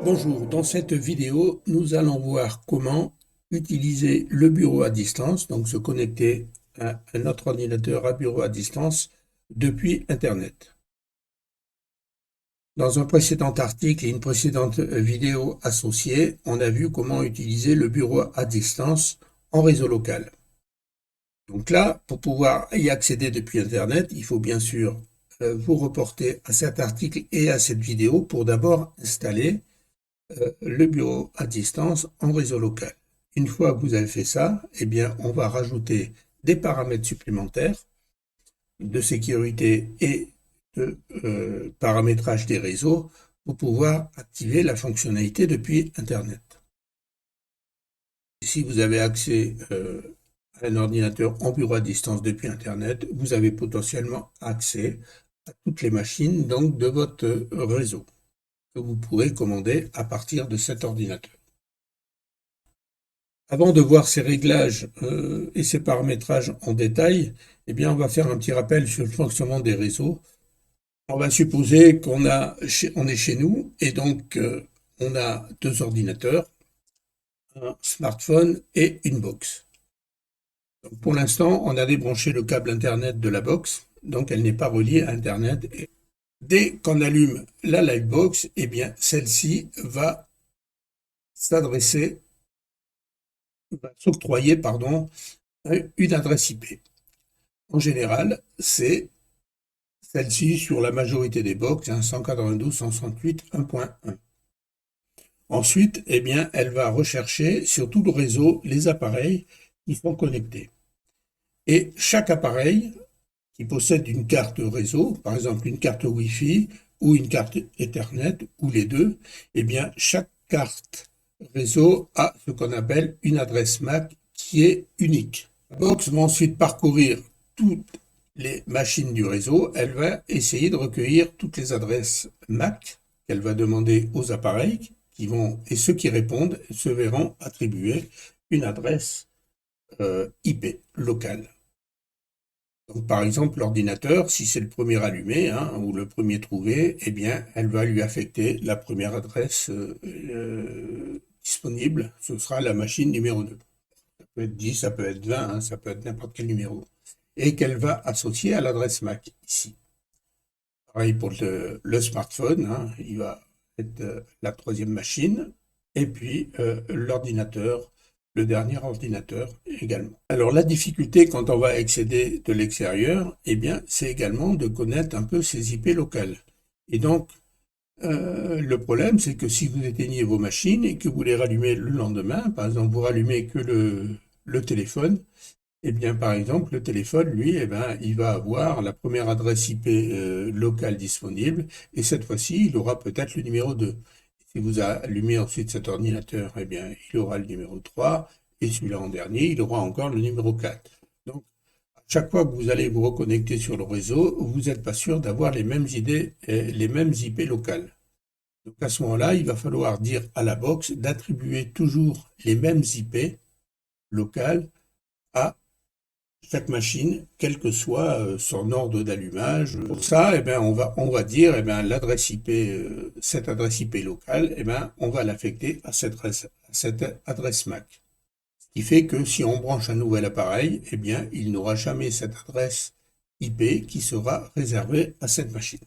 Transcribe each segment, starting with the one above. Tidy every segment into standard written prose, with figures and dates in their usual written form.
Bonjour, dans cette vidéo, nous allons voir comment utiliser le bureau à distance, donc se connecter à un autre ordinateur à bureau à distance depuis Internet. Dans un précédent article et une précédente vidéo associée, on a vu comment utiliser le bureau à distance en réseau local. Donc là, pour pouvoir y accéder depuis Internet, il faut bien sûr vous reporter à cet article et à cette vidéo pour d'abord installer le bureau à distance en réseau local. Une fois que vous avez fait ça, eh bien, on va rajouter des paramètres supplémentaires de sécurité et de paramétrage des réseaux pour pouvoir activer la fonctionnalité depuis Internet. Si vous avez accès à un ordinateur en bureau à distance depuis Internet, vous avez potentiellement accès à toutes les machines donc de votre réseau que vous pourrez commander à partir de cet ordinateur. Avant de voir ces réglages et ces paramétrages en détail, eh bien, on va faire un petit rappel sur le fonctionnement des réseaux. On va supposer on est chez nous et donc on a deux ordinateurs, un smartphone et une box. Donc, pour l'instant, on a débranché le câble Internet de la box, donc elle n'est pas reliée à Internet. Et dès qu'on allume la Livebox, eh bien, celle-ci va s'octroyer, une adresse IP. En général, c'est celle-ci sur la majorité des box, 192.168.1.1. Ensuite, eh bien, elle va rechercher sur tout le réseau les appareils qui sont connectés. Et chaque appareil qui possède une carte réseau, par exemple une carte Wi-Fi ou une carte Ethernet, ou les deux, eh bien, chaque carte réseau a ce qu'on appelle une adresse MAC qui est unique. La box va ensuite parcourir toutes les machines du réseau. Elle va essayer de recueillir toutes les adresses MAC qu'elle va demander aux appareils et ceux qui répondent se verront attribuer une adresse IP locale. Donc, par exemple, l'ordinateur, si c'est le premier allumé ou le premier trouvé, eh bien, elle va lui affecter la première adresse disponible. Ce sera la machine numéro 2. Ça peut être 10, ça peut être 20, ça peut être n'importe quel numéro. Et qu'elle va associer à l'adresse MAC ici. Pareil pour le smartphone, il va être la troisième machine. Et puis l'ordinateur, le dernier ordinateur également. Alors la difficulté quand on va accéder de l'extérieur, eh bien, c'est également de connaître un peu ces IP locales. Et donc, le problème, c'est que si vous éteignez vos machines et que vous les rallumez le lendemain, par exemple, vous rallumez que le téléphone, eh bien, par exemple, le téléphone, lui, eh ben, il va avoir la première adresse IP locale disponible, et cette fois-ci, il aura peut-être le numéro 2. Si vous allumez ensuite cet ordinateur, eh bien, il aura le numéro 3, et celui-là en dernier, il aura encore le numéro 4. Donc, à chaque fois que vous allez vous reconnecter sur le réseau, vous n'êtes pas sûr d'avoir les mêmes idées, les mêmes IP locales. Donc, à ce moment-là, il va falloir dire à la box d'attribuer toujours les mêmes IP locales à chaque machine, quel que soit son ordre d'allumage. Pour ça, eh bien, on va dire, eh bien, l'adresse IP, cette adresse IP locale, eh bien, on va l'affecter à cette adresse MAC. Ce qui fait que si on branche un nouvel appareil, eh bien, il n'aura jamais cette adresse IP qui sera réservée à cette machine.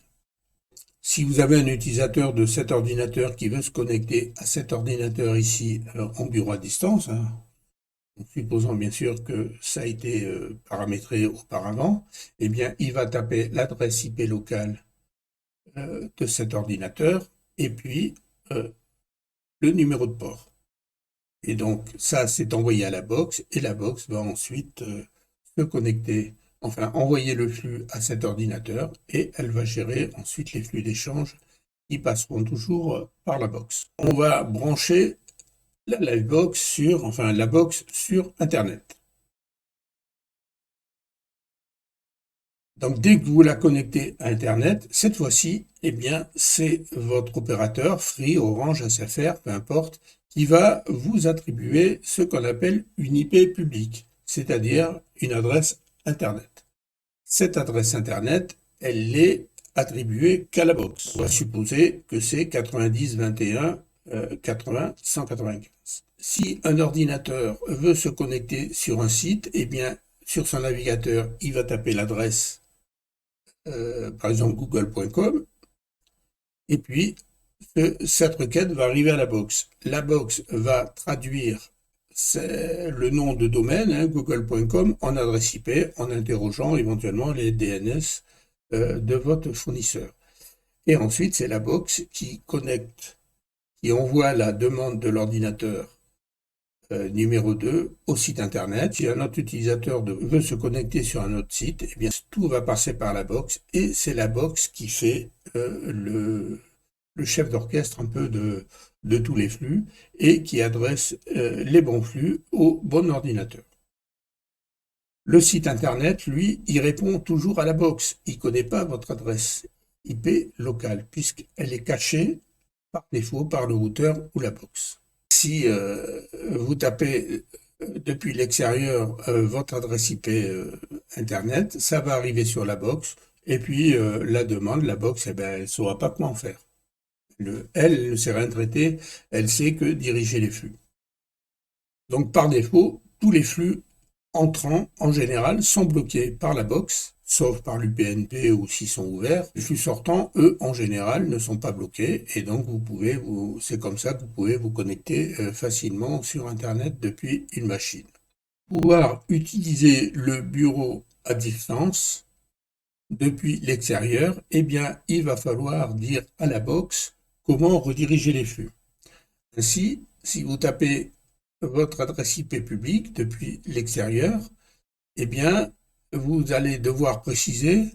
Si vous avez un utilisateur de cet ordinateur qui veut se connecter à cet ordinateur ici en bureau à distance, supposons bien sûr que ça a été paramétré auparavant, eh bien, il va taper l'adresse IP locale de cet ordinateur et puis le numéro de port. Et donc, ça, c'est envoyé à la box et la box va ensuite se connecter, enfin, envoyer le flux à cet ordinateur et elle va gérer ensuite les flux d'échange qui passeront toujours par la box. On va brancher la box sur Internet. Donc, dès que vous la connectez à Internet, cette fois-ci, eh bien, c'est votre opérateur, Free, Orange, SFR, peu importe, qui va vous attribuer ce qu'on appelle une IP publique, c'est-à-dire une adresse Internet. Cette adresse Internet, elle n'est attribuée qu'à la box. On va supposer que c'est 90.21 80 195. Si un ordinateur veut se connecter sur un site, eh bien, sur son navigateur, il va taper l'adresse, par exemple google.com, et puis cette requête va arriver à la box. La box va traduire le nom de domaine, hein, google.com, en adresse IP, en interrogeant éventuellement les DNS de votre fournisseur. Et ensuite, c'est la box qui connecte, qui envoie la demande de l'ordinateur numéro 2 au site internet. Si un autre utilisateur veut se connecter sur un autre site, eh bien, tout va passer par la box, et c'est la box qui fait le chef d'orchestre un peu de tous les flux, et qui adresse les bons flux au bon ordinateur. Le site internet, lui, il répond toujours à la box. Il ne connaît pas votre adresse IP locale, puisqu'elle est cachée par défaut par le routeur ou la box. Si vous tapez depuis l'extérieur votre adresse IP internet, ça va arriver sur la box, et puis la demande, la box, eh ben, elle ne saura pas comment faire. Elle ne sait rien traiter, elle sait que diriger les flux. Donc par défaut, tous les flux entrants, en général, sont bloqués par la box, sauf par l'UPnP ou s'ils sont ouverts. Les flux sortants, eux, en général, ne sont pas bloqués, et donc c'est comme ça que vous pouvez vous connecter facilement sur Internet depuis une machine. Pour pouvoir utiliser le bureau à distance depuis l'extérieur, eh bien, il va falloir dire à la box comment rediriger les flux. Ainsi, si vous tapez votre adresse IP publique depuis l'extérieur, eh bien, vous allez devoir préciser,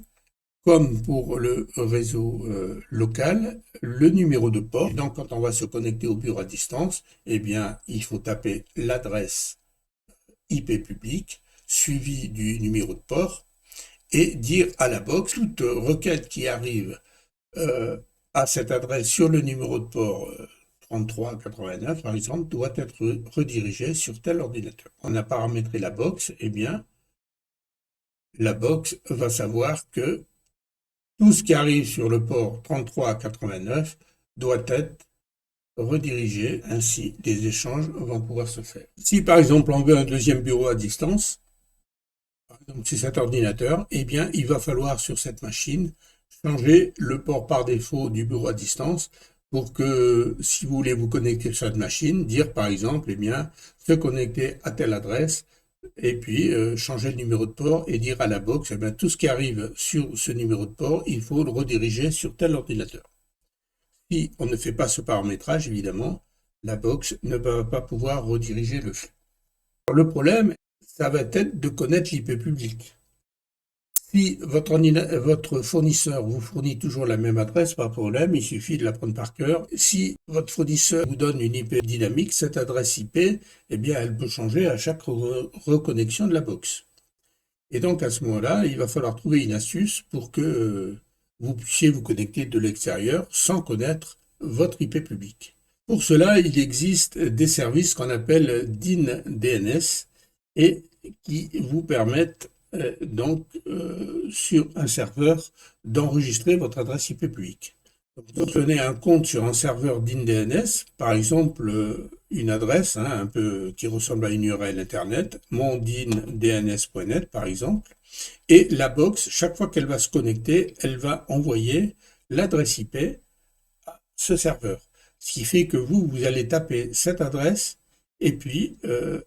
comme pour le réseau local, le numéro de port. Donc, quand on va se connecter au bureau à distance, eh bien, il faut taper l'adresse IP publique suivie du numéro de port et dire à la box toute requête qui arrive à cette adresse sur le numéro de port 3389 par exemple, doit être redirigée sur tel ordinateur. On a paramétré la box, eh bien, la box va savoir que tout ce qui arrive sur le port 3389 doit être redirigé, ainsi les échanges vont pouvoir se faire. Si par exemple on veut un deuxième bureau à distance, par exemple c'est cet ordinateur, eh bien il va falloir sur cette machine changer le port par défaut du bureau à distance pour que, si vous voulez vous connecter sur cette machine, dire par exemple, eh bien, se connecter à telle adresse, et puis changer le numéro de port et dire à la box, eh bien, tout ce qui arrive sur ce numéro de port, il faut le rediriger sur tel ordinateur. Si on ne fait pas ce paramétrage, évidemment, la box ne va pas pouvoir rediriger le flux. Alors, le problème, ça va être de connaître l'IP public. Si votre fournisseur vous fournit toujours la même adresse, pas de problème, il suffit de la prendre par cœur. Si votre fournisseur vous donne une IP dynamique, cette adresse IP, eh bien, elle peut changer à chaque reconnexion de la box. Et donc, à ce moment-là, il va falloir trouver une astuce pour que vous puissiez vous connecter de l'extérieur sans connaître votre IP public. Pour cela, il existe des services qu'on appelle DIN-DNS et qui vous permettent sur un serveur d'enregistrer votre adresse IP publique. Donc, vous prenez un compte sur un serveur DIN-DNS, par exemple une adresse un peu qui ressemble à une URL internet, mondindns.net par exemple, et la box, chaque fois qu'elle va se connecter, elle va envoyer l'adresse IP à ce serveur. Ce qui fait que vous allez taper cette adresse et puis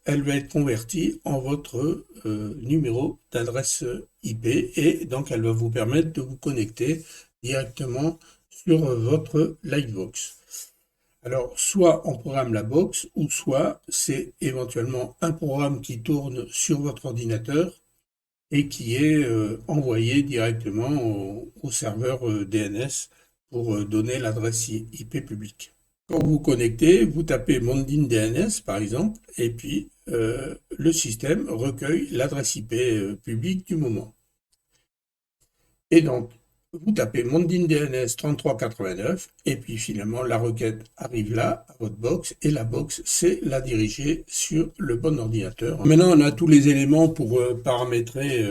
elle va être convertie en votre numéro d'adresse IP et donc elle va vous permettre de vous connecter directement sur votre Livebox. Alors, soit on programme la box, ou soit c'est éventuellement un programme qui tourne sur votre ordinateur et qui est envoyé directement au serveur DNS pour donner l'adresse IP publique. Quand vous vous connectez, vous tapez mondindns par exemple, et puis le système recueille l'adresse IP publique du moment. Et donc, vous tapez mondindns 3389, et puis finalement la requête arrive là, à votre box, et la box sait la diriger sur le bon ordinateur. Maintenant, on a tous les éléments pour paramétrer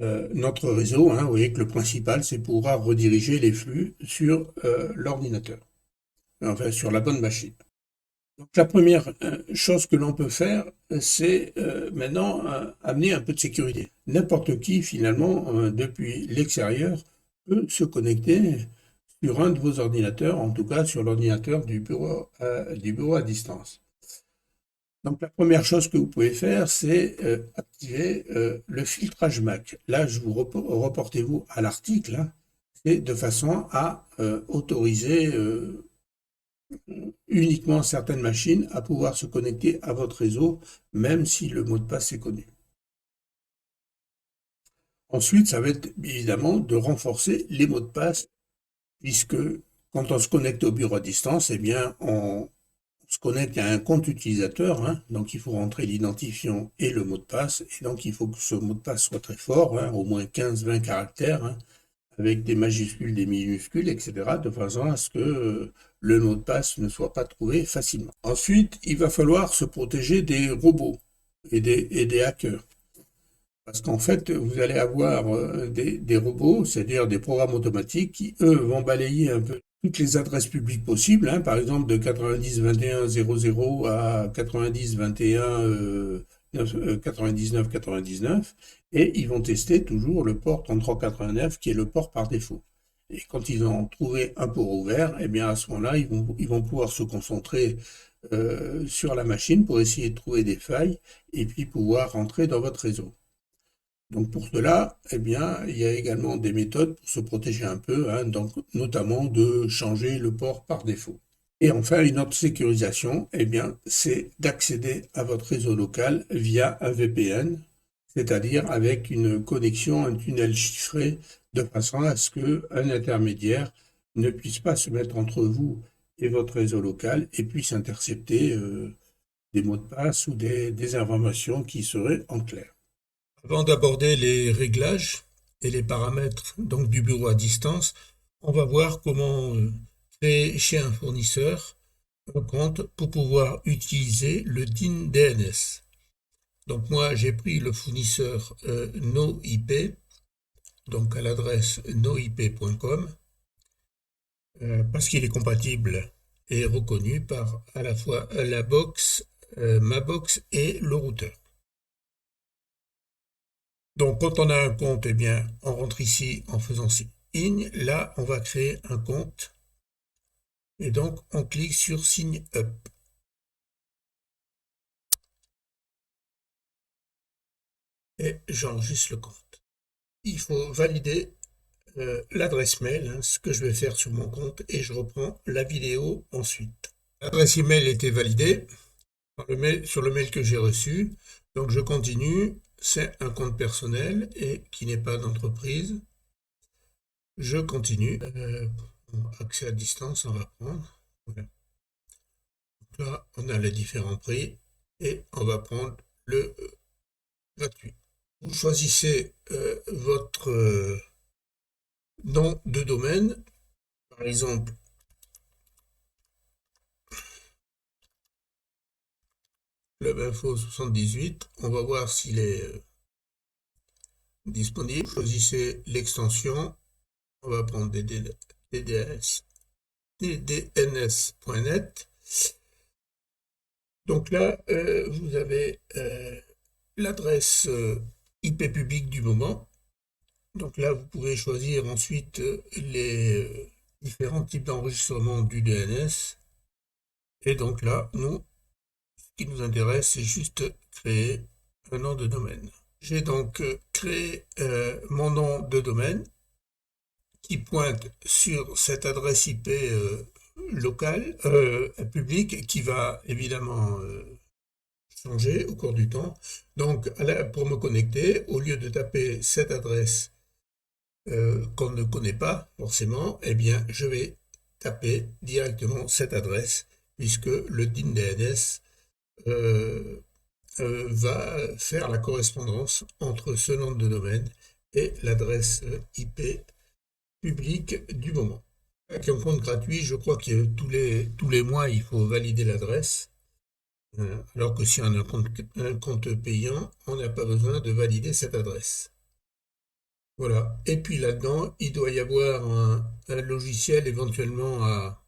notre réseau. Vous voyez que le principal, c'est pouvoir rediriger les flux sur l'ordinateur. enfin sur la bonne machine. Donc la première chose que l'on peut faire, c'est maintenant amener un peu de sécurité. N'importe qui, finalement, depuis l'extérieur, peut se connecter sur un de vos ordinateurs, en tout cas sur l'ordinateur du bureau à distance. Donc la première chose que vous pouvez faire, c'est activer le filtrage MAC. Là, je vous reportez-vous à l'article, hein, c'est de façon à autoriser uniquement certaines machines à pouvoir se connecter à votre réseau, même si le mot de passe est connu. Ensuite, ça va être évidemment de renforcer les mots de passe, puisque quand on se connecte au bureau à distance, eh bien, on se connecte à un compte utilisateur, hein, donc il faut rentrer l'identifiant et le mot de passe, et donc il faut que ce mot de passe soit très fort, hein, au moins 15-20 caractères, hein, avec des majuscules, des minuscules, etc., de façon à ce que le mot de passe ne soit pas trouvé facilement. Ensuite, il va falloir se protéger des robots et des hackers. Parce qu'en fait, vous allez avoir des robots, c'est-à-dire des programmes automatiques qui, eux, vont balayer un peu toutes les adresses publiques possibles, hein, par exemple de 90.21.00 à 90.21.99.99, et ils vont tester toujours le port 3389 qui est le port par défaut. Et quand ils ont trouvé un port ouvert, eh bien à ce moment-là, ils vont pouvoir se concentrer sur la machine pour essayer de trouver des failles et puis pouvoir rentrer dans votre réseau. Donc pour cela, eh bien, il y a également des méthodes pour se protéger un peu, hein, donc notamment de changer le port par défaut. Et enfin, une autre sécurisation, eh bien, c'est d'accéder à votre réseau local via un VPN, c'est-à-dire avec une connexion, un tunnel chiffré, de façon à ce qu'un intermédiaire ne puisse pas se mettre entre vous et votre réseau local et puisse intercepter des mots de passe ou des informations qui seraient en clair. Avant d'aborder les réglages et les paramètres donc du bureau à distance, on va voir comment créer chez un fournisseur un compte pour pouvoir utiliser le DIN DNS. Donc moi j'ai pris le fournisseur NoIP, donc à l'adresse noip.com, parce qu'il est compatible et reconnu par à la fois la box, ma box et le routeur. Donc, quand on a un compte, eh bien, on rentre ici en faisant sign. Là, on va créer un compte. Et donc, on clique sur Sign Up. Et j'enregistre le compte. Il faut valider l'adresse mail, hein, ce que je vais faire sur mon compte, et je reprends la vidéo ensuite. L'adresse email était validée sur le mail que j'ai reçu. Donc, je continue. C'est un compte personnel et qui n'est pas d'entreprise. Je continue. Accès à distance, on va prendre. Voilà. Donc là, on a les différents prix et on va prendre le gratuit. Vous choisissez votre nom de domaine. Par exemple, Club Info 78. On va voir s'il est disponible. Choisissez l'extension. On va prendre ddns.net. Donc là, vous avez l'adresse IP publique du moment. Donc là, vous pouvez choisir ensuite les différents types d'enregistrement du DNS. Et donc là, ce qui nous intéresse, c'est juste créer un nom de domaine. J'ai donc créé mon nom de domaine qui pointe sur cette adresse IP locale, publique, qui va évidemment changer au cours du temps. Donc, pour me connecter, au lieu de taper cette adresse qu'on ne connaît pas forcément, eh bien, je vais taper directement cette adresse, puisque le DIN DNS va faire la correspondance entre ce nom de domaine et l'adresse IP publique du moment. Avec un compte gratuit, je crois que tous les mois, il faut valider l'adresse. Alors que si on a un compte payant, on n'a pas besoin de valider cette adresse. Voilà. Et puis là-dedans, il doit y avoir un logiciel éventuellement à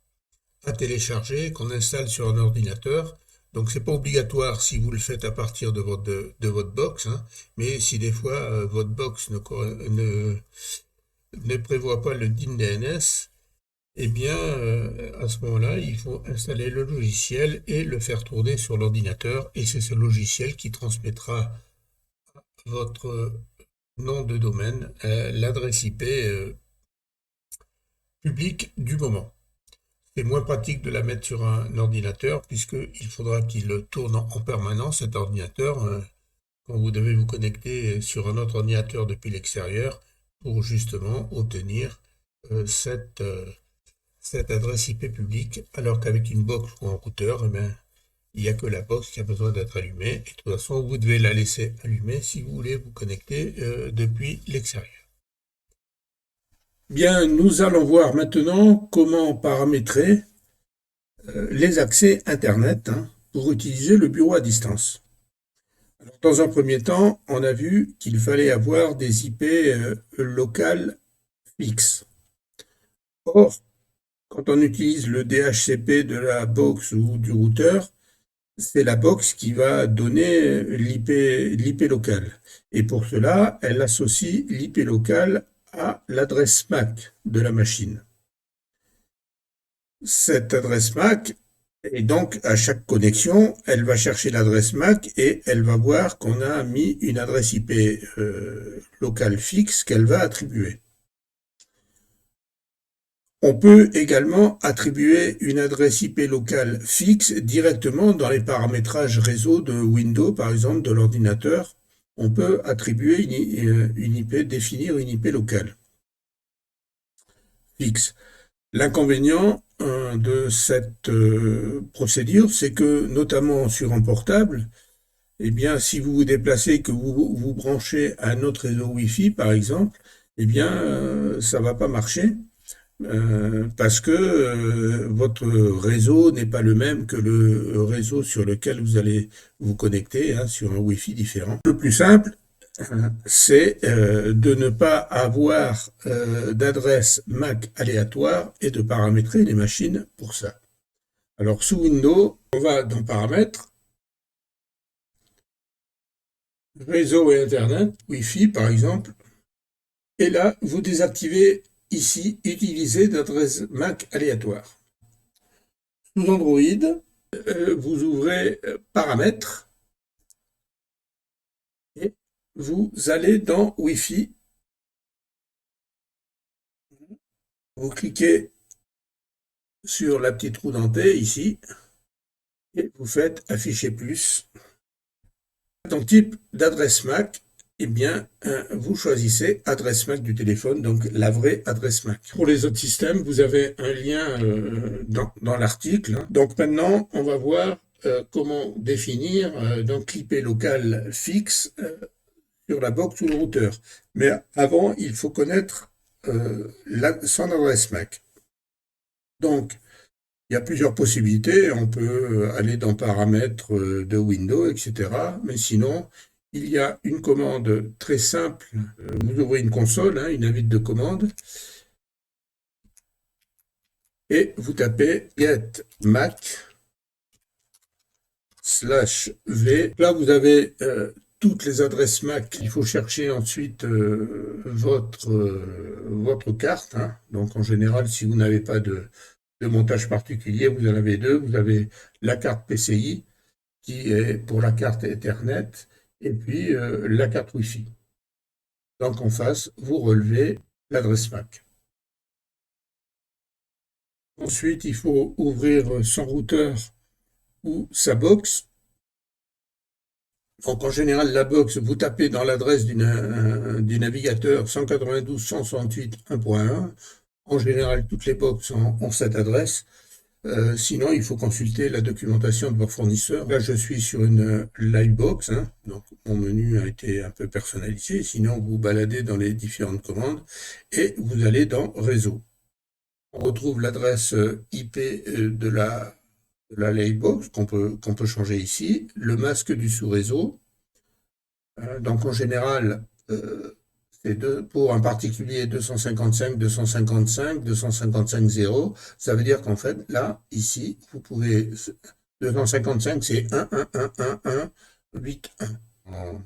à télécharger, qu'on installe sur un ordinateur. Donc c'est pas obligatoire si vous le faites à partir de votre box, hein, mais si des fois votre box ne prévoit pas le DIN DNS, eh bien à ce moment-là, il faut installer le logiciel et le faire tourner sur l'ordinateur, et c'est ce logiciel qui transmettra votre nom de domaine, l'adresse IP publique du moment. C'est moins pratique de la mettre sur un ordinateur puisqu'il faudra qu'il tourne en permanence cet ordinateur quand vous devez vous connecter sur un autre ordinateur depuis l'extérieur pour justement obtenir cette adresse IP publique, alors qu'avec une box ou un routeur, eh bien, il n'y a que la box qui a besoin d'être allumée. Et de toute façon, vous devez la laisser allumée si vous voulez vous connecter depuis l'extérieur. Bien, nous allons voir maintenant comment paramétrer les accès Internet pour utiliser le bureau à distance. Alors, dans un premier temps, on a vu qu'il fallait avoir des IP locales fixes. Or, quand on utilise le DHCP de la box ou du routeur, c'est la box qui va donner l'IP locale. Et pour cela, elle associe l'IP locale à l'adresse MAC de la machine. Cette adresse MAC, et donc à chaque connexion, elle va chercher l'adresse MAC et elle va voir qu'on a mis une adresse IP locale fixe qu'elle va attribuer. On peut également attribuer une adresse IP locale fixe directement dans les paramétrages réseau de Windows, par exemple de l'ordinateur. On peut attribuer une IP, définir une IP locale fixe. L'inconvénient de cette procédure, c'est que notamment sur un portable, eh bien, si vous vous déplacez, que vous vous branchez à un autre réseau Wi-Fi, par exemple, eh bien, ça va pas marcher. Parce que votre réseau n'est pas le même que le réseau sur lequel vous allez vous connecter, sur un Wi-Fi différent. Le plus simple, c'est de ne pas avoir d'adresse MAC aléatoire et de paramétrer les machines pour ça. Alors sous Windows, on va dans Paramètres, Réseau et Internet, Wi-Fi par exemple, et là, vous désactivez ici, utiliser d'adresse MAC aléatoire. Sous Android, vous ouvrez Paramètres et vous allez dans Wi-Fi. Vous cliquez sur la petite roue dentée ici et vous faites Afficher plus. Dans type d'adresse MAC, eh bien, vous choisissez adresse MAC du téléphone, donc la vraie adresse MAC. Pour les autres systèmes, vous avez un lien dans l'article. Donc maintenant, on va voir comment définir donc l'IP local fixe sur la box ou le routeur. Mais avant, il faut connaître son adresse MAC. Donc, il y a plusieurs possibilités. On peut aller dans Paramètres de Windows, etc. Mais sinon, il y a une commande très simple. Vous ouvrez une console, une invite de commande, et vous tapez get mac /v. Là, vous avez toutes les adresses MAC. Il faut chercher ensuite votre carte. Donc, en général, si vous n'avez pas de montage particulier, vous en avez deux. Vous avez la carte PCI, qui est pour la carte Ethernet, et puis la carte Wi-Fi. Donc en face, vous relevez l'adresse MAC. Ensuite, il faut ouvrir son routeur ou sa box. Donc en général, la box, vous tapez dans l'adresse du navigateur 192.168.1.1. En général, toutes les box ont cette adresse. Sinon, il faut consulter la documentation de vos fournisseurs. Là, je suis sur une Livebox, donc mon menu a été un peu personnalisé. Sinon, vous baladez dans les différentes commandes et vous allez dans Réseau. On retrouve l'adresse IP de la Livebox qu'on peut changer ici, le masque du sous-réseau. Donc, en général, pour un particulier 255, 255, 255.0. Ça veut dire qu'en fait, là, ici, vous pouvez... 255, c'est 1, 1, 1, 1, 1, 8, 1. En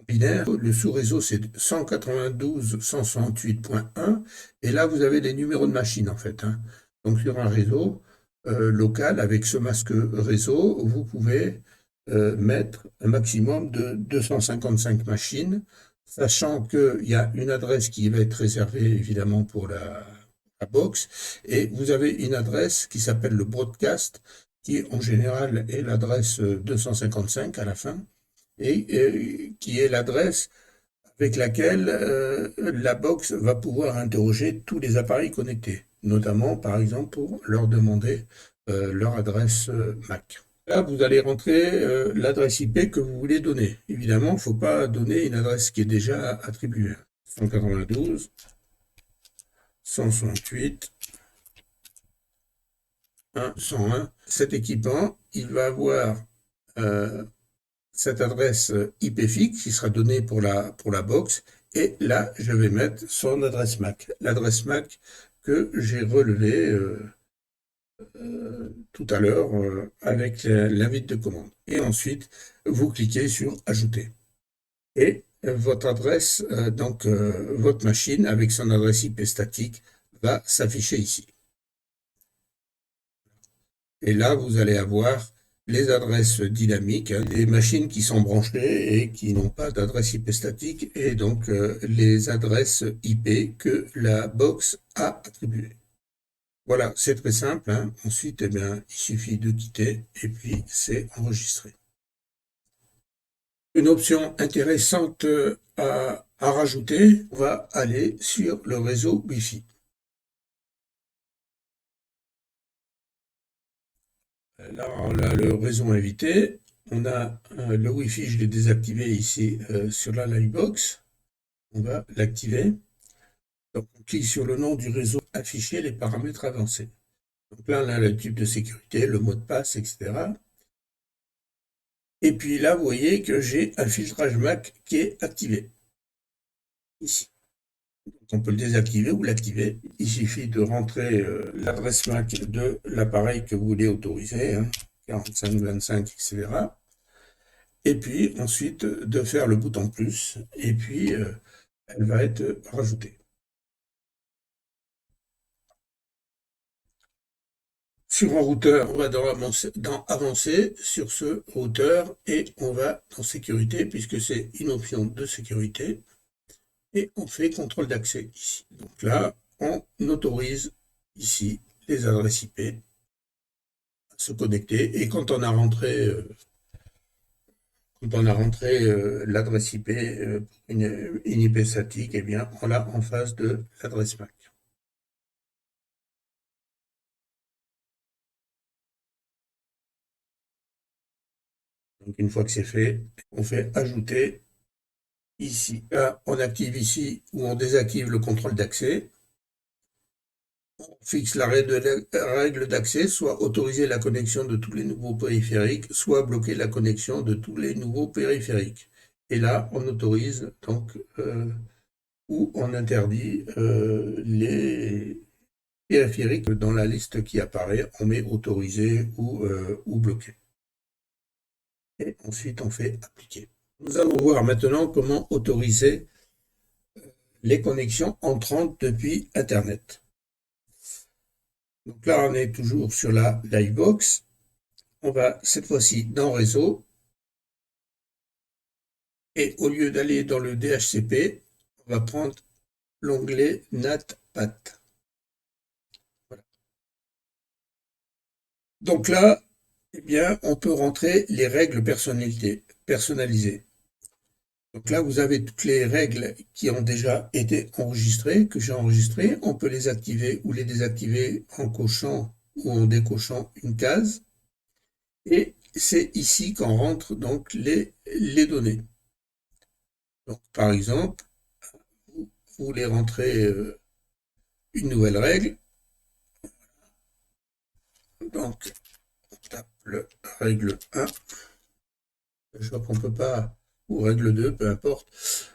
binaire, le sous-réseau, c'est 192.168.1. Et là, vous avez les numéros de machine, en fait. Donc, sur un réseau local, avec ce masque réseau, vous pouvez mettre un maximum de 255 machines, sachant qu'il y a une adresse qui va être réservée évidemment pour la box, et vous avez une adresse qui s'appelle le broadcast, qui en général est l'adresse 255 à la fin, et qui est l'adresse avec laquelle la box va pouvoir interroger tous les appareils connectés, notamment par exemple pour leur demander leur adresse MAC. Là, vous allez rentrer l'adresse IP que vous voulez donner. Évidemment, il ne faut pas donner une adresse qui est déjà attribuée. 192, 168, 1, 101. Cet équipement, il va avoir cette adresse IP fixe qui sera donnée pour la box. Et là, je vais mettre son adresse MAC. L'adresse MAC que j'ai relevée tout à l'heure avec l'invite de commande. Et ensuite, vous cliquez sur Ajouter. Et votre adresse, votre machine avec son adresse IP statique va s'afficher ici. Et là, vous allez avoir les adresses dynamiques, les machines qui sont branchées et qui n'ont pas d'adresse IP statique, et donc les adresses IP que la box a attribuées. Voilà, c'est très simple. Ensuite, eh bien, il suffit de quitter et puis c'est enregistré. Une option intéressante à rajouter, on va aller sur le réseau Wi-Fi. Là, on a le réseau invité. On a le Wi-Fi, je l'ai désactivé ici sur la Livebox. On va l'activer. Donc, on clique sur le nom du réseau, afficher les paramètres avancés. Donc là, on a le type de sécurité, le mot de passe, etc. Et puis là, vous voyez que j'ai un filtrage MAC qui est activé. Ici. Donc, on peut le désactiver ou l'activer. Il suffit de rentrer l'adresse MAC de l'appareil que vous voulez autoriser, 4525, etc. Et puis ensuite de faire le bouton plus, et puis elle va être rajoutée. Sur un routeur, on va dans avancer sur ce routeur et on va dans sécurité puisque c'est une option de sécurité et on fait contrôle d'accès ici. Donc là, on autorise ici les adresses IP à se connecter et quand on a rentré l'adresse IP, une IP statique, eh bien, on l'a en face de l'adresse MAC. Donc, une fois que c'est fait, on fait ajouter ici. Là, on active ici ou on désactive le contrôle d'accès. On fixe la règle d'accès, soit autoriser la connexion de tous les nouveaux périphériques, soit bloquer la connexion de tous les nouveaux périphériques. Et là, on autorise donc ou on interdit les périphériques dans la liste qui apparaît. On met autorisé ou bloqué. Et ensuite, on fait appliquer. Nous allons voir maintenant comment autoriser les connexions entrantes depuis Internet. Donc là, on est toujours sur la Livebox. On va cette fois-ci dans Réseau. Et au lieu d'aller dans le DHCP, on va prendre l'onglet NAT/PAT. Voilà. Donc là, eh bien, on peut rentrer les règles personnalisées. Donc là, vous avez toutes les règles qui ont déjà été enregistrées, que j'ai enregistrées. On peut les activer ou les désactiver en cochant ou en décochant une case. Et c'est ici qu'on rentre donc les données. Donc, par exemple, vous voulez rentrer une nouvelle règle. Donc, on tape le règle 1. Je vois qu'on ne peut pas ou règle 2, peu importe.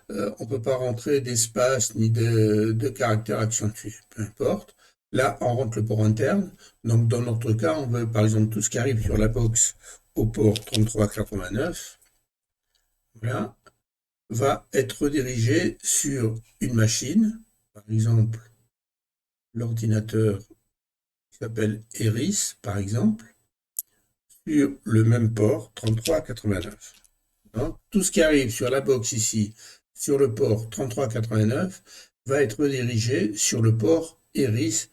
On ne peut pas rentrer d'espace ni de caractères accentués, peu importe. Là, on rentre le port interne. Donc, dans notre cas, on veut par exemple tout ce qui arrive sur la box au port 3389, voilà, va être redirigé sur une machine, par exemple l'ordinateur qui s'appelle Eris, par exemple, sur le même port 3389. Donc, tout ce qui arrive sur la box ici, sur le port 3389, va être redirigé sur le port Eris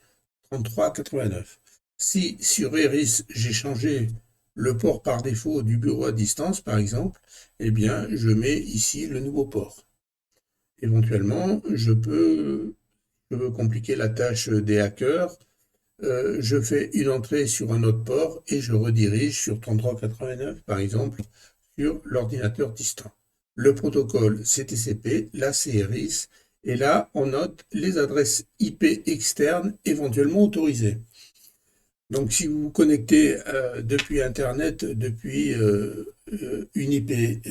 3389. Si sur Eris, j'ai changé le port par défaut du bureau à distance, par exemple, eh bien, je mets ici le nouveau port. Éventuellement, je veux compliquer la tâche des hackers, je fais une entrée sur un autre port et je redirige sur 3389, par exemple, sur l'ordinateur distant. Le protocole CTCP, la CRIS, et là, on note les adresses IP externes éventuellement autorisées. Donc, si vous vous connectez depuis Internet, depuis une IP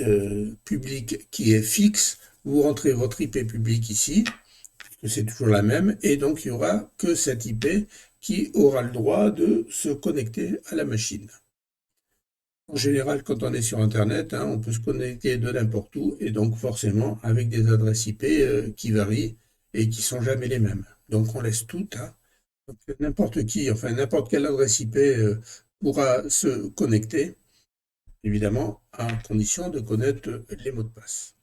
publique qui est fixe, vous rentrez votre IP publique ici, c'est toujours la même, et donc il n'y aura que cette IP qui aura le droit de se connecter à la machine. En général, quand on est sur Internet, on peut se connecter de n'importe où, et donc forcément avec des adresses IP qui varient et qui sont jamais les mêmes. Donc on laisse toutes. Donc, n'importe qui, enfin n'importe quelle adresse IP pourra se connecter, évidemment, à condition de connaître les mots de passe.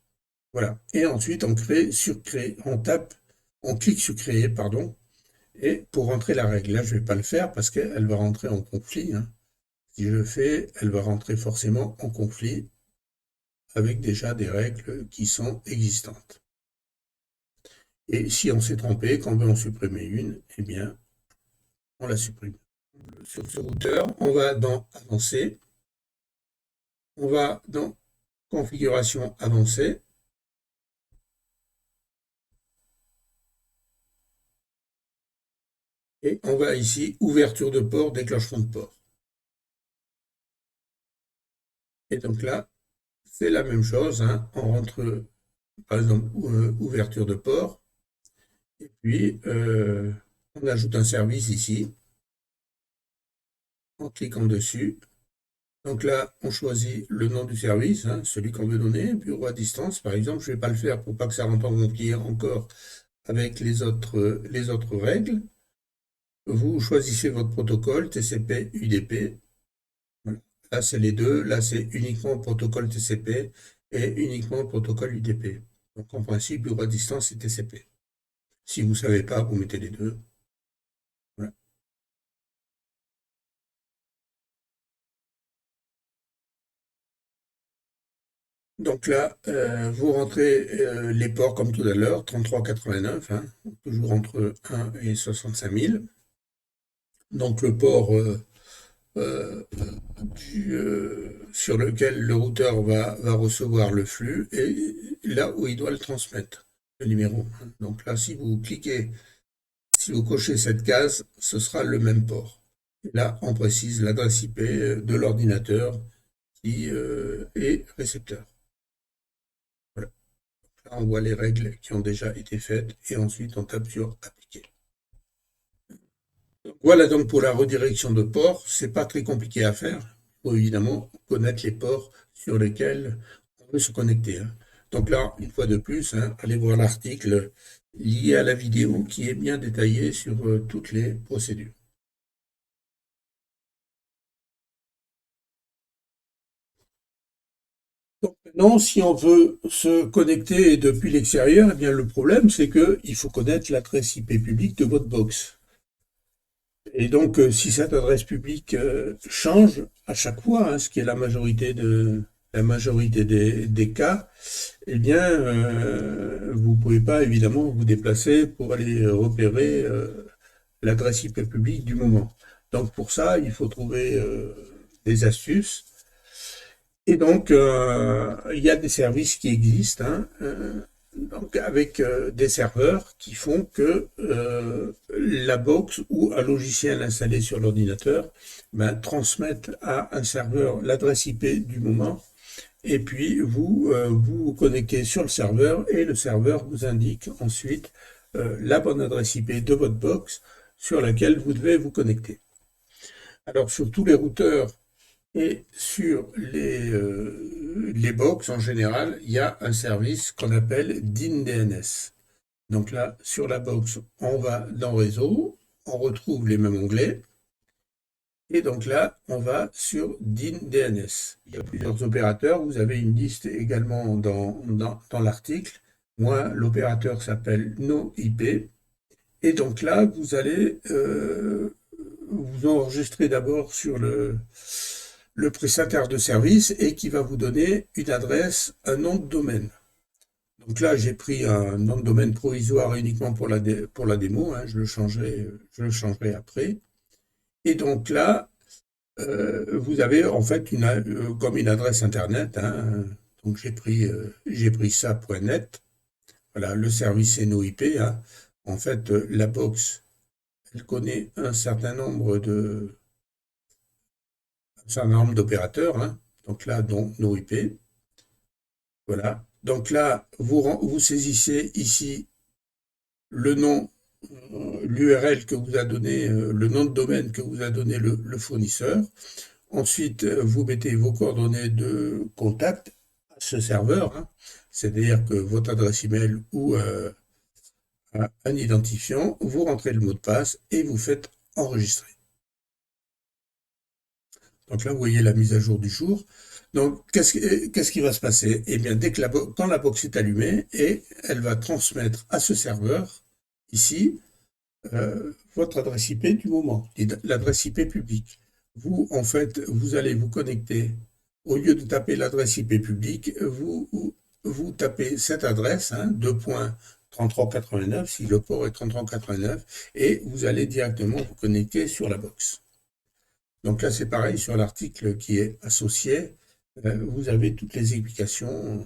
Voilà. Et ensuite, on crée, surcrée, on clique sur créer, pardon, et pour rentrer la règle. Là, je ne vais pas le faire parce qu'elle va rentrer en conflit. Si je le fais, elle va rentrer forcément en conflit avec déjà des règles qui sont existantes. Et si on s'est trompé, qu'on veut en supprimer une, eh bien, on la supprime. Sur ce routeur, on va dans Avancer, on va dans Configuration avancée, et on va ici, Ouverture de port, déclenchement de port. Et donc là, c'est la même chose, on rentre par exemple ouverture de port, et puis on ajoute un service ici, en cliquant dessus. Donc là, on choisit le nom du service, celui qu'on veut donner, bureau à distance par exemple. Je ne vais pas le faire pour pas que ça rentre en conflit encore avec les autres règles. Vous choisissez votre protocole TCP, UDP. Voilà. Là, c'est les deux. Là, c'est uniquement protocole TCP et uniquement protocole UDP. Donc, en principe, bureau à distance, c'est TCP. Si vous ne savez pas, vous mettez les deux. Voilà. Donc là, vous rentrez les ports comme tout à l'heure, 3389, toujours entre 1 et 65 000. Donc le port sur lequel le routeur va recevoir le flux et là où il doit le transmettre, le numéro. Donc là, si vous cliquez, si vous cochez cette case, ce sera le même port. Et là, on précise l'adresse IP de l'ordinateur qui est récepteur. Voilà. Là, on voit les règles qui ont déjà été faites et ensuite on tape sur appliquer. Voilà donc pour la redirection de port, c'est pas très compliqué à faire. Il faut évidemment connaître les ports sur lesquels on veut se connecter. Donc là, une fois de plus, allez voir l'article lié à la vidéo qui est bien détaillé sur toutes les procédures. Donc maintenant, si on veut se connecter depuis l'extérieur, eh bien le problème c'est qu'il faut connaître l'adresse IP publique de votre box. Et donc, si cette adresse publique change à chaque fois, ce qui est la majorité des cas, eh bien, vous ne pouvez pas évidemment vous déplacer pour aller repérer l'adresse IP publique du moment. Donc, pour ça, il faut trouver des astuces. Et donc, il y a des services qui existent, donc avec des serveurs qui font que la box ou un logiciel installé sur l'ordinateur transmettent à un serveur l'adresse IP du moment et puis vous vous connectez sur le serveur et le serveur vous indique ensuite la bonne adresse IP de votre box sur laquelle vous devez vous connecter. Alors sur tous les routeurs et sur les box en général, il y a un service qu'on appelle DIN-DNS. Donc là, sur la box, on va dans Réseau, on retrouve les mêmes onglets. Et donc là, on va sur DIN-DNS. Il y a plusieurs opérateurs. Vous avez une liste également dans l'article. Moi, l'opérateur s'appelle NoIP. Et donc là, vous allez vous enregistrer d'abord sur le prestataire de service et qui va vous donner une adresse, un nom de domaine. Donc là, j'ai pris un nom de domaine provisoire uniquement pour la démo. Hein, je le changerai après. Et donc là, vous avez en fait comme une adresse internet. Hein, donc j'ai pris ça.net. Voilà, le service est NoIP. Hein. En fait, la box, elle connaît un certain nombre d'opérateurs. Hein. Donc là, dont NoIP. Voilà. Donc là, vous saisissez ici le nom, l'URL que vous a donné, le nom de domaine que vous a donné le fournisseur. Ensuite, vous mettez vos coordonnées de contact à ce serveur, hein. C'est-à-dire que votre adresse email ou un identifiant, vous rentrez le mot de passe et vous faites enregistrer. Donc là, vous voyez la mise à jour du jour. Donc, qu'est-ce qui va se passer? Eh bien, quand la box est allumée, elle va transmettre à ce serveur, ici, votre adresse IP du moment, l'adresse IP publique. Vous, en fait, vous allez vous connecter. Au lieu de taper l'adresse IP publique, vous tapez cette adresse, hein, 2.3389, si le port est 3389, et vous allez directement vous connecter sur la box. Donc là, c'est pareil sur l'article qui est associé. Vous avez toutes les explications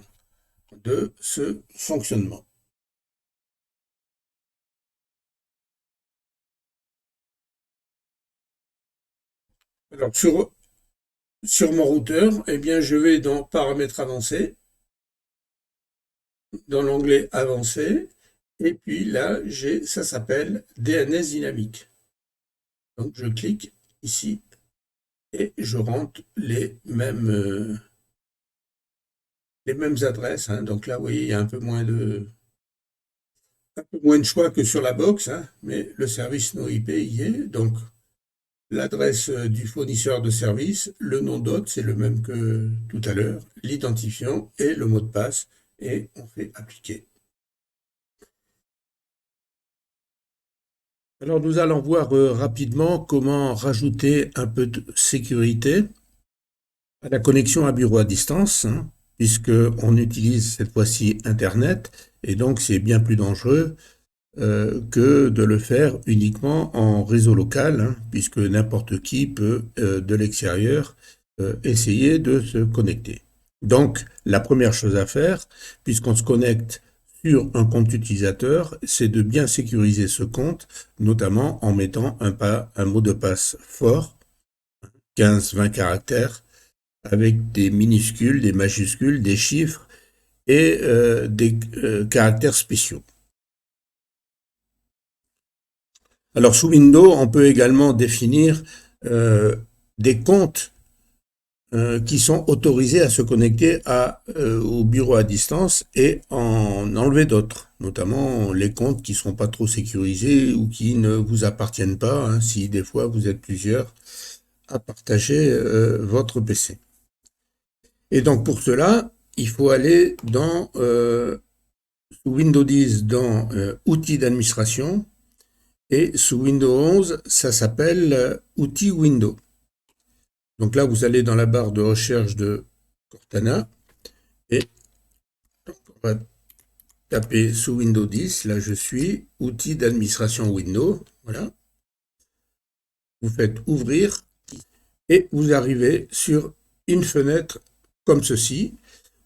de ce fonctionnement. Alors, sur mon routeur, eh bien, je vais dans Paramètres avancés, dans l'onglet Avancé, et puis là, ça s'appelle DNS dynamique. Donc, je clique ici et je rentre les mêmes adresses. Hein. Donc là, vous voyez, il y a un peu moins de choix que sur la box, hein, mais le service NoIP y est. Donc, l'adresse du fournisseur de service, le nom d'hôte, c'est le même que tout à l'heure, l'identifiant et le mot de passe, et on fait appliquer. Alors nous allons voir rapidement comment rajouter un peu de sécurité à la connexion à bureau à distance, hein, puisqu'on utilise cette fois-ci Internet, et donc c'est bien plus dangereux que de le faire uniquement en réseau local, hein, puisque n'importe qui peut, de l'extérieur, essayer de se connecter. Donc, la première chose à faire, puisqu'on se connecte sur un compte utilisateur, c'est de bien sécuriser ce compte, notamment en mettant un mot de passe fort, 15-20 caractères, avec des minuscules, des majuscules, des chiffres et des caractères spéciaux. Alors sous Windows, on peut également définir des comptes qui sont autorisés à se connecter au bureau à distance et en enlever d'autres, notamment les comptes qui ne sont pas trop sécurisés ou qui ne vous appartiennent pas, hein, si des fois vous êtes plusieurs à partager votre PC. Et donc pour cela, il faut aller sous Windows 10 dans Outils d'administration, et sous Windows 11, ça s'appelle Outils Windows. Donc là, vous allez dans la barre de recherche de Cortana et on va taper sous Windows 10. Là, je suis Outils d'administration Windows. Voilà. Vous faites ouvrir et vous arrivez sur une fenêtre comme ceci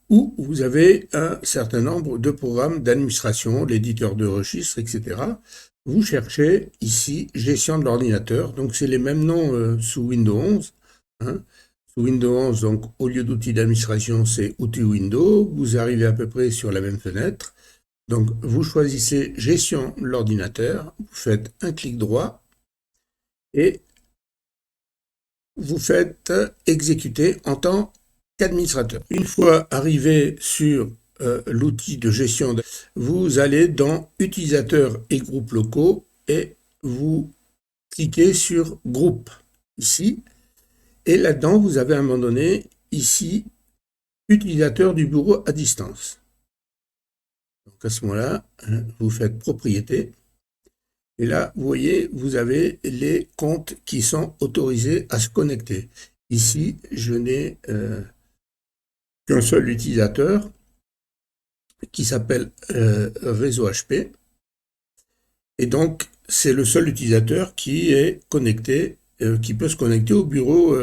où vous avez un certain nombre de programmes d'administration, l'éditeur de registre, etc. Vous cherchez ici gestion de l'ordinateur. Donc c'est les mêmes noms sous Windows 11. Hein. Sous Windows 11, donc au lieu d'outils d'administration, c'est outils Windows. Vous arrivez à peu près sur la même fenêtre. Donc vous choisissez gestion de l'ordinateur, vous faites un clic droit et vous faites exécuter en tant qu'administrateur. Une fois arrivé sur l'outil de gestion, vous allez dans utilisateurs et groupes locaux et vous cliquez sur groupe ici. Et là-dedans, vous avez à un moment donné, ici, utilisateur du bureau à distance. Donc à ce moment-là, vous faites propriété. Et là, vous voyez, vous avez les comptes qui sont autorisés à se connecter. Ici, je n'ai qu'un seul utilisateur qui s'appelle réseau HP. Et donc, c'est le seul utilisateur qui est connecté, qui peut se connecter au bureau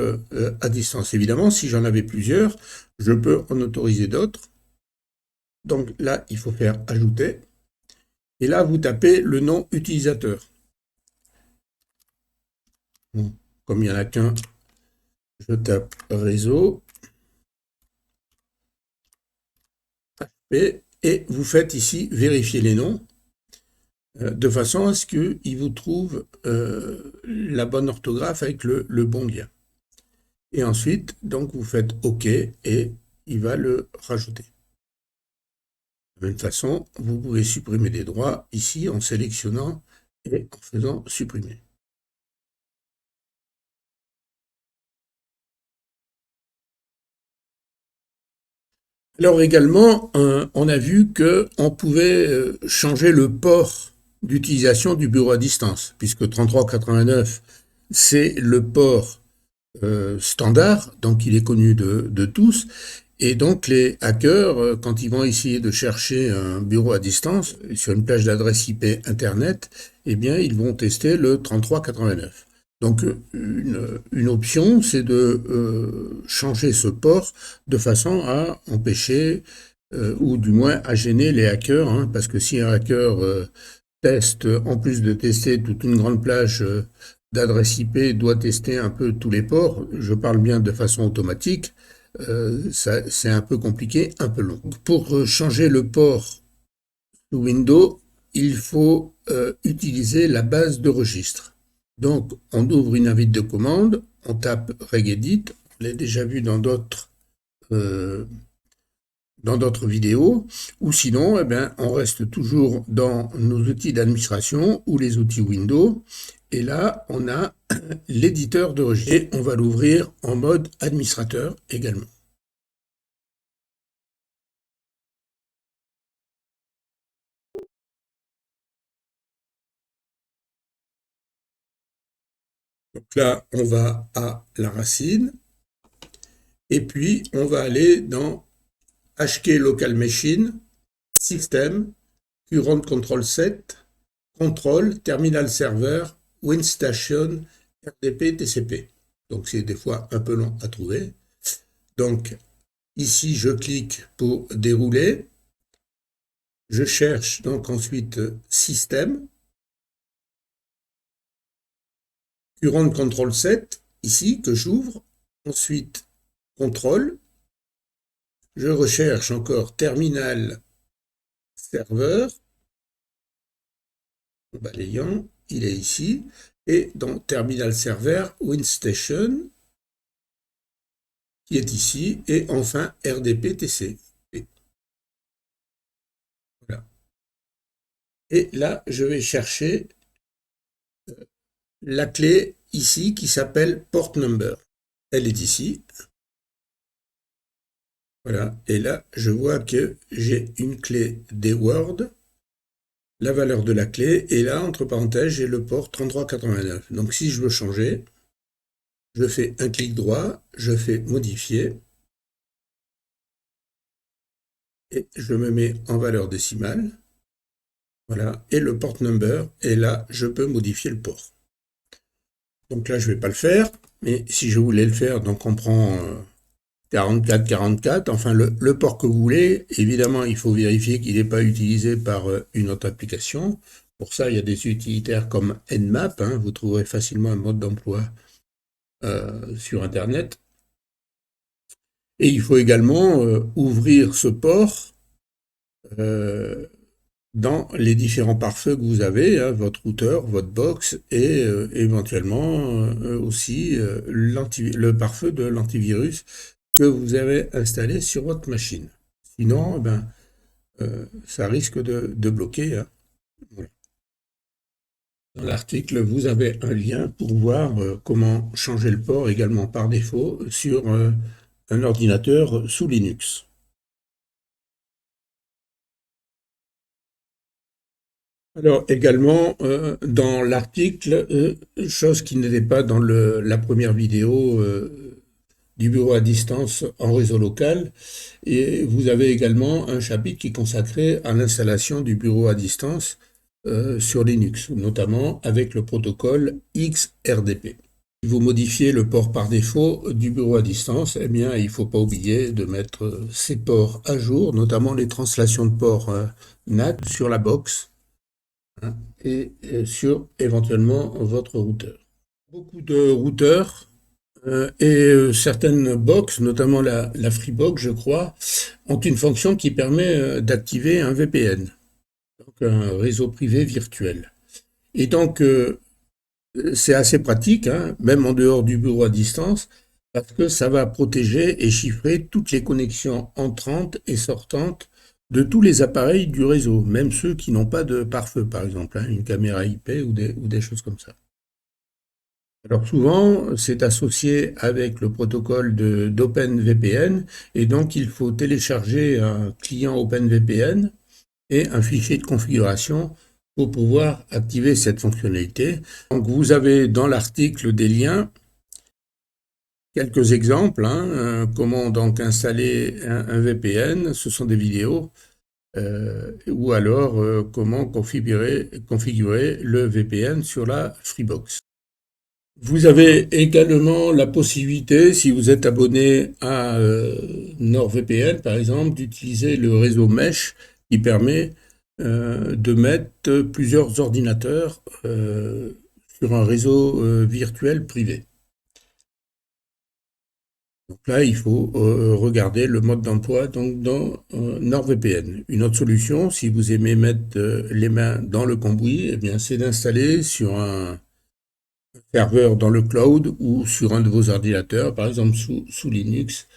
à distance. Évidemment, si j'en avais plusieurs, je peux en autoriser d'autres. Donc là, il faut faire ajouter. Et là, vous tapez le nom utilisateur. Bon, comme il n'y en a qu'un, je tape réseau HP et vous faites ici vérifier les noms de façon à ce qu'il vous trouve la bonne orthographe avec le bon lien. Et ensuite, donc, vous faites OK et il va le rajouter. De la même façon, vous pouvez supprimer des droits ici en sélectionnant et en faisant supprimer. Alors également, on a vu qu'on pouvait changer le port d'utilisation du bureau à distance, puisque 3389, c'est le port standard, donc il est connu de tous. Et donc les hackers, quand ils vont essayer de chercher un bureau à distance sur une plage d'adresse IP Internet, eh bien ils vont tester le 3389. Donc une option, c'est de changer ce port de façon à empêcher ou du moins à gêner les hackers, hein, parce que si un hacker teste, en plus de tester toute une grande plage d'adresse IP, doit tester un peu tous les ports, je parle bien de façon automatique, c'est un peu compliqué, un peu long. Pour changer le port sous Windows, il faut utiliser la base de registre. Donc, on ouvre une invite de commande, on tape regedit, on l'a déjà vu dans d'autres vidéos, ou sinon, eh bien, on reste toujours dans nos outils d'administration ou les outils Windows, et là, on a l'éditeur de registre. Et on va l'ouvrir en mode administrateur également. Donc là, on va à la racine, et puis on va aller dans HK Local Machine, System, Current Control Set, Control, Terminal Server, WinStation, RDP, TCP. Donc c'est des fois un peu long à trouver. Donc ici, je clique pour dérouler. Je cherche donc ensuite Système, Current Control Set, ici, que j'ouvre. Ensuite, Control. Je recherche encore Terminal Server. En balayant, il est ici. Et dans Terminal Server, WinStation, qui est ici. Et enfin, RDP-TCP. Voilà. Et là, je vais chercher la clé ici qui s'appelle Port Number. Elle est ici. Voilà. Et là, je vois que j'ai une clé DWORD, la valeur de la clé, et là, entre parenthèses, j'ai le port 3389. Donc, si je veux changer, je fais un clic droit, je fais modifier, et je me mets en valeur décimale. Voilà. Et le port number, et là, je peux modifier le port. Donc là, je ne vais pas le faire, mais si je voulais le faire, donc on prend 44, enfin le port que vous voulez. Évidemment, il faut vérifier qu'il n'est pas utilisé par une autre application. Pour ça, il y a des utilitaires comme Nmap, hein, vous trouverez facilement un mode d'emploi sur Internet. Et il faut également ouvrir ce port dans les différents pare-feux que vous avez, hein, votre routeur, votre box et éventuellement aussi le pare-feu de l'antivirus que vous avez installé sur votre machine. Sinon, eh ben, ça risque de bloquer, hein. Voilà. Dans l'article, vous avez un lien pour voir comment changer le port également par défaut sur un ordinateur sous Linux. Alors également, dans l'article, chose qui n'était pas dans la première vidéo du bureau à distance en réseau local, et vous avez également un chapitre qui est consacré à l'installation du bureau à distance sur Linux, notamment avec le protocole XRDP. Si vous modifiez le port par défaut du bureau à distance, eh bien, il ne faut pas oublier de mettre ces ports à jour, notamment les translations de ports NAT sur la box, hein, et sur éventuellement votre routeur. Beaucoup de routeurs et certaines box, notamment la Freebox, je crois, ont une fonction qui permet d'activer un VPN, donc un réseau privé virtuel. Et donc, c'est assez pratique, hein, même en dehors du bureau à distance, parce que ça va protéger et chiffrer toutes les connexions entrantes et sortantes de tous les appareils du réseau, même ceux qui n'ont pas de pare-feu, par exemple, hein, une caméra IP ou des choses comme ça. Alors souvent, c'est associé avec le protocole d'OpenVPN, et donc il faut télécharger un client OpenVPN et un fichier de configuration pour pouvoir activer cette fonctionnalité. Donc vous avez dans l'article des liens, quelques exemples, hein, comment donc installer un VPN, ce sont des vidéos, ou alors comment configurer le VPN sur la Freebox. Vous avez également la possibilité, si vous êtes abonné à NordVPN par exemple, d'utiliser le réseau Mesh qui permet de mettre plusieurs ordinateurs sur un réseau virtuel privé. Donc là, il faut regarder le mode d'emploi donc dans NordVPN. Une autre solution, si vous aimez mettre les mains dans le cambouis, eh bien, c'est d'installer sur un serveur dans le cloud ou sur un de vos ordinateurs, par exemple sous Linux,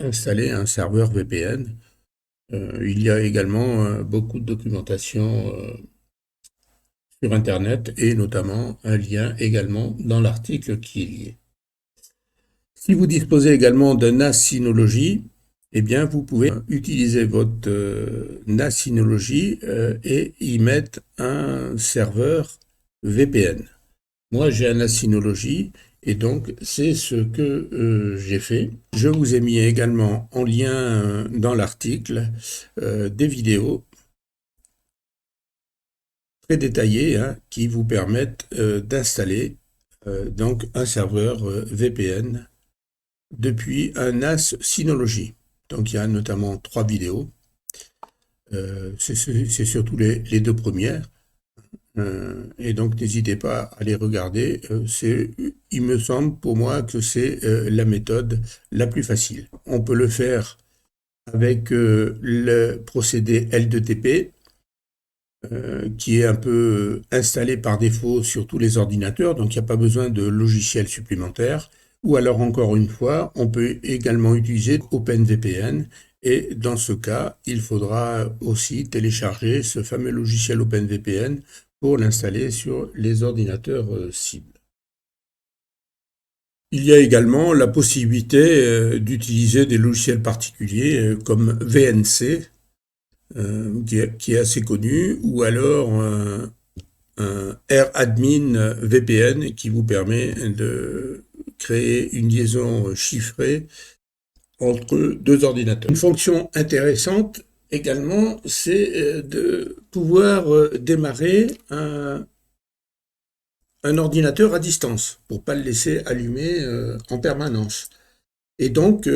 installer un serveur VPN. Il y a également beaucoup de documentation sur Internet et notamment un lien également dans l'article qui est lié. Si vous disposez également d'un NAS Synology, eh bien vous pouvez utiliser votre NAS Synology et y mettre un serveur VPN. Moi, j'ai un NAS Synology et donc c'est ce que j'ai fait. Je vous ai mis également en lien dans l'article des vidéos très détaillées, hein, qui vous permettent d'installer donc un serveur VPN depuis un NAS Synology. Donc il y a notamment 3 vidéos. C'est surtout les 2 premières. Et donc n'hésitez pas à les regarder. Il me semble pour moi que c'est la méthode la plus facile. On peut le faire avec le procédé L2TP, qui est un peu installé par défaut sur tous les ordinateurs, donc il n'y a pas besoin de logiciel supplémentaire. Ou alors encore une fois, on peut également utiliser OpenVPN. Et dans ce cas, il faudra aussi télécharger ce fameux logiciel OpenVPN pour l'installer sur les ordinateurs cibles. Il y a également la possibilité d'utiliser des logiciels particuliers comme VNC, qui est assez connu, ou alors un AirAdmin VPN qui vous permet de créer une liaison chiffrée entre 2 ordinateurs. Une fonction intéressante également, c'est de pouvoir démarrer un ordinateur à distance pour ne pas le laisser allumer en permanence. Et donc,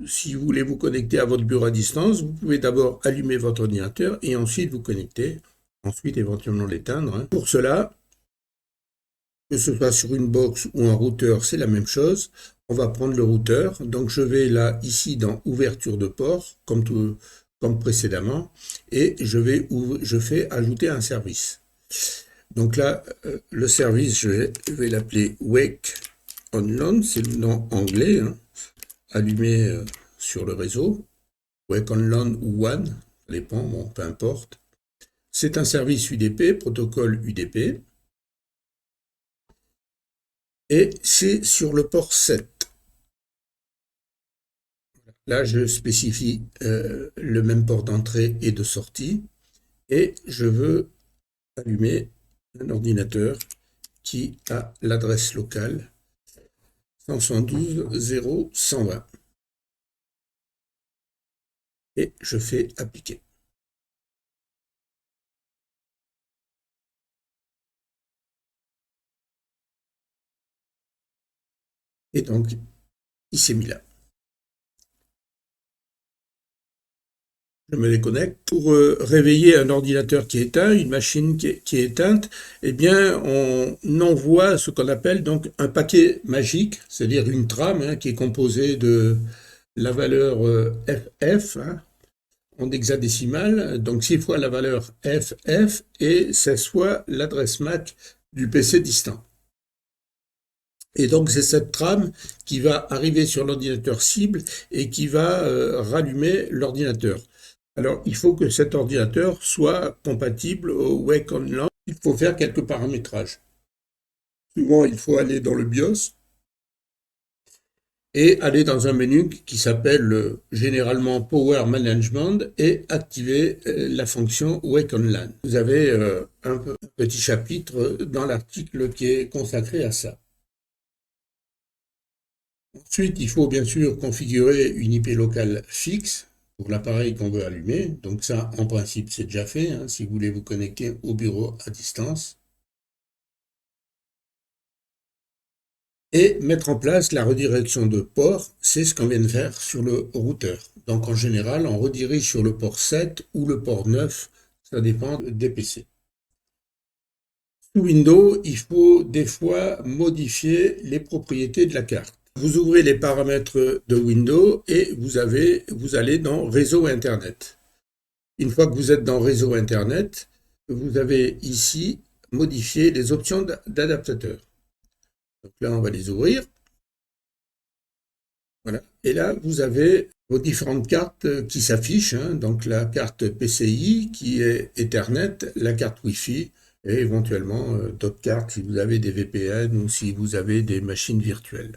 si vous voulez vous connecter à votre bureau à distance, vous pouvez d'abord allumer votre ordinateur et ensuite vous connecter, ensuite éventuellement l'éteindre, hein. Pour cela, Que ce soit sur une box ou un routeur, c'est la même chose. On va prendre le routeur. Donc je vais là, ici, dans ouverture de port, comme précédemment, et je fais ajouter un service. Donc là, le service, je vais l'appeler Wake on LAN, c'est le nom anglais, hein, allumé sur le réseau. Wake on LAN ou WAN, ça dépend, bon, peu importe. C'est un service UDP, protocole UDP. Et c'est sur le port 7. Là, je spécifie le même port d'entrée et de sortie. Et je veux allumer un ordinateur qui a l'adresse locale 172.0.120. Et je fais appliquer. Et donc, il s'est mis là. Je me déconnecte. Pour réveiller un ordinateur qui est éteint, une machine qui est éteinte, eh bien, on envoie ce qu'on appelle donc un paquet magique, c'est-à-dire une trame hein, qui est composée de la valeur FF hein, en hexadécimal, donc 6 fois la valeur FF et 16 fois l'adresse MAC du PC distant. Et donc c'est cette trame qui va arriver sur l'ordinateur cible et qui va rallumer l'ordinateur. Alors il faut que cet ordinateur soit compatible au Wake on LAN. Il faut faire quelques paramétrages. Souvent il faut aller dans le BIOS et aller dans un menu qui s'appelle généralement Power Management et activer la fonction Wake on LAN. Vous avez un petit chapitre dans l'article qui est consacré à ça. Ensuite, il faut bien sûr configurer une IP locale fixe pour l'appareil qu'on veut allumer. Donc ça, en principe, c'est déjà fait, hein, si vous voulez vous connecter au bureau à distance. Et mettre en place la redirection de port, c'est ce qu'on vient de faire sur le routeur. Donc en général, on redirige sur le port 7 ou le port 9, ça dépend des PC. Sous Windows, il faut des fois modifier les propriétés de la carte. Vous ouvrez les paramètres de Windows et vous allez dans Réseau Internet. Une fois que vous êtes dans Réseau Internet, vous avez ici modifié les options d'adaptateur. Donc là, on va les ouvrir. Voilà. Et là, vous avez vos différentes cartes qui s'affichent. Hein. Donc la carte PCI qui est Ethernet, la carte Wi-Fi et éventuellement d'autres cartes si vous avez des VPN ou si vous avez des machines virtuelles.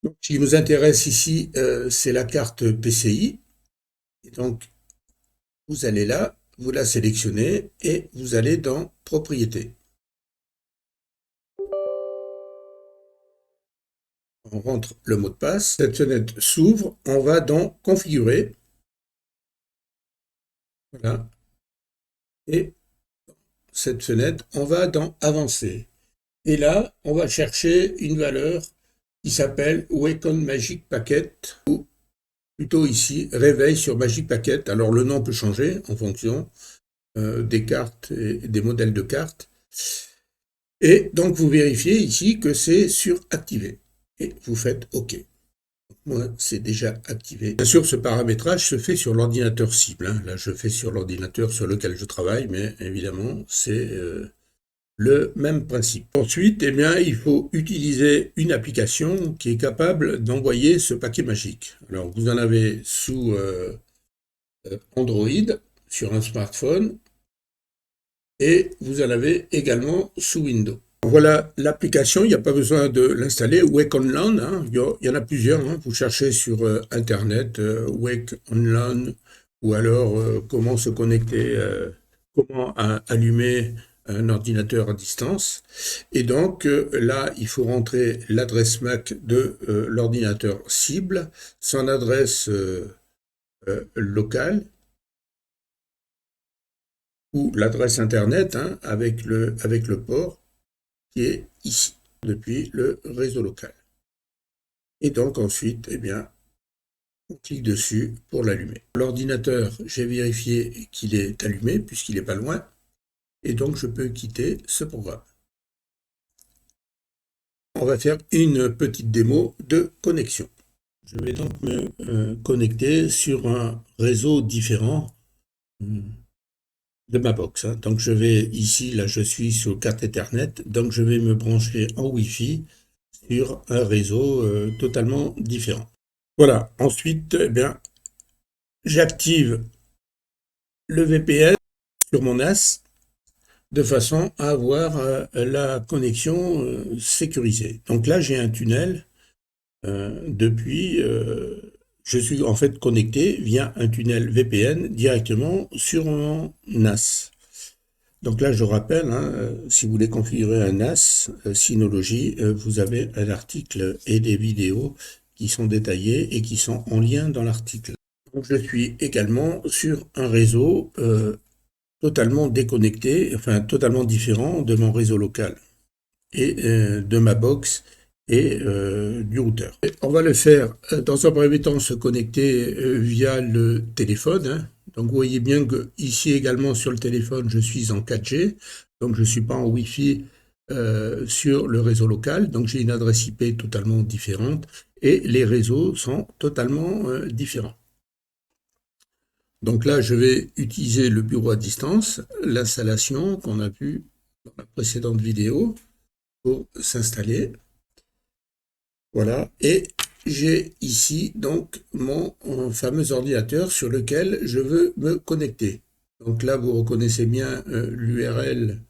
Donc, ce qui nous intéresse ici, c'est la carte PCI. Et donc, vous allez là, vous la sélectionnez et vous allez dans Propriétés. On rentre le mot de passe. Cette fenêtre s'ouvre. On va dans Configurer. Voilà. Et cette fenêtre, on va dans Avancer. Et là, on va chercher une valeur qui s'appelle Wake on Magic Packet ou plutôt ici, réveil sur Magic Packet. Alors le nom peut changer en fonction des cartes et des modèles de cartes. Et donc vous vérifiez ici que c'est suractivé. Et vous faites OK. Moi, c'est déjà activé. Bien sûr, ce paramétrage se fait sur l'ordinateur cible. Hein. Là, je fais sur l'ordinateur sur lequel je travaille, mais évidemment, c'est le même principe. Ensuite, eh bien, il faut utiliser une application qui est capable d'envoyer ce paquet magique. Alors, vous en avez sous Android, sur un smartphone, et vous en avez également sous Windows. Voilà l'application, il n'y a pas besoin de l'installer, Wake on LAN, hein. Il y en a plusieurs, hein. Vous cherchez sur Internet, Wake on LAN, ou alors comment se connecter, comment allumer un ordinateur à distance. Et donc là, il faut rentrer l'adresse MAC de l'ordinateur cible, son adresse locale, ou l'adresse Internet hein, avec le port qui est ici, depuis le réseau local. Et donc ensuite, eh bien, on clique dessus pour l'allumer. L'ordinateur, j'ai vérifié qu'il est allumé puisqu'il n'est pas loin. et donc je peux quitter ce programme. On va faire une petite démo de connexion. Je vais donc me connecter sur un réseau différent de ma box, hein. Donc je vais ici, là je suis sur carte Ethernet, donc je vais me brancher en Wi-Fi sur un réseau totalement différent. Voilà, ensuite, eh bien, j'active le VPN sur mon NAS de façon à avoir la connexion sécurisée. Donc là, j'ai un tunnel depuis. Je suis en fait connecté via un tunnel VPN directement sur mon NAS. Donc là, je rappelle, hein, si vous voulez configurer un NAS Synology, vous avez un article et des vidéos qui sont détaillées et qui sont en lien dans l'article. Donc je suis également sur un réseau totalement déconnecté, enfin totalement différent de mon réseau local et de ma box et du routeur. Et on va le faire dans un premier temps se connecter via le téléphone, hein. Donc vous voyez bien que ici également sur le téléphone je suis en 4G, donc je ne suis pas en Wi-Fi sur le réseau local, donc j'ai une adresse IP totalement différente et les réseaux sont totalement différents. Donc là, je vais utiliser le bureau à distance, l'installation qu'on a vue dans la précédente vidéo pour s'installer. Voilà, et j'ai ici donc mon fameux ordinateur sur lequel je veux me connecter. Donc là, vous reconnaissez bien l'URL